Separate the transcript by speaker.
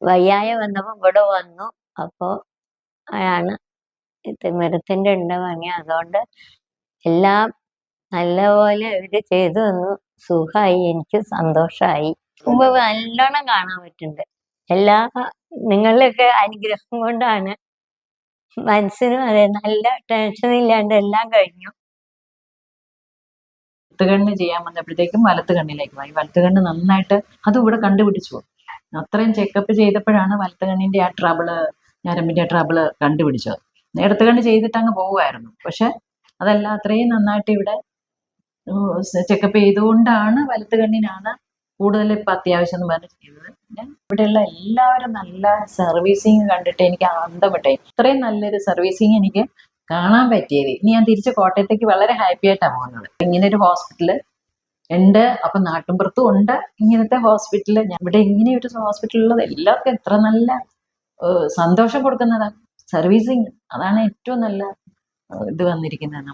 Speaker 1: വയ്യായ വന്നപ്പോൾ ഇവിടെ വന്നു. അപ്പോൾ ആണ് തിമിരത്തിന്റെ ഉണ്ട് വാങ്ങി. അതുകൊണ്ട് എല്ലാം നല്ലപോലെ ഇവര് ചെയ്തു തന്നു. സുഖമായി, എനിക്ക് സന്തോഷമായി. മുമ്പ് നല്ലോണം കാണാൻ പറ്റുന്നുണ്ട്. എല്ലാ നിങ്ങളുടെയൊക്കെ അനുഗ്രഹം കൊണ്ടാണ്. മനസ്സിനും അതെ, നല്ല ടെൻഷൻ ഇല്ലാണ്ട് എല്ലാം കഴിഞ്ഞു.
Speaker 2: വലത്തുകണ്ണ് ചെയ്യാൻ വന്നപ്പോഴത്തേക്കും വലത്ത് കണ്ണിലേക്ക് പോയി. വലത്ത് കണ്ണ് നന്നായിട്ട് അതും ഇവിടെ കണ്ടുപിടിച്ചു. അത്രയും ചെക്കപ്പ് ചെയ്തപ്പോഴാണ് വലത്ത് കണ്ണിന്റെ ആ ട്രബിള്, ഞരമ്പിന്റെ ട്രബിള് കണ്ടുപിടിച്ചത്. ഇടത്ത് കണ്ണ് ചെയ്തിട്ട് അങ്ങ് പോവുമായിരുന്നു. പക്ഷെ അതല്ല, അത്രയും നന്നായിട്ട് ഇവിടെ ചെക്കപ്പ് ചെയ്തുകൊണ്ടാണ് വലത്ത് കണ്ണിനാണ് കൂടുതൽ ഇപ്പം അത്യാവശ്യം എന്ന് പറഞ്ഞ് ചെയ്തത്. പിന്നെ ഇവിടെയുള്ള എല്ലാവരും നല്ല സർവീസിങ് കണ്ടിട്ട് എനിക്ക് അന്തപ്പെട്ടെ. ഇത്രയും നല്ലൊരു സർവീസിങ് എനിക്ക് കാണാൻ പറ്റിയത്. ഇനി ഞാൻ തിരിച്ച് കോട്ടയത്തേക്ക് വളരെ ഹാപ്പി ആയിട്ടാണ് പോകുന്നത്. ഇങ്ങനെ ഒരു ഹോസ്പിറ്റല് ഉണ്ട്, അപ്പൊ നാട്ടിൻപുറത്തും ഉണ്ട് ഇങ്ങനത്തെ ഹോസ്പിറ്റല്. ഇവിടെ ഇങ്ങനെ ഒരു ഹോസ്പിറ്റൽ ഉള്ളത് എല്ലാവർക്കും എത്ര നല്ല സന്തോഷം കൊടുക്കുന്നതാണ്. സർവീസിങ്, അതാണ് ഏറ്റവും നല്ല ഇത് വന്നിരിക്കുന്നത്.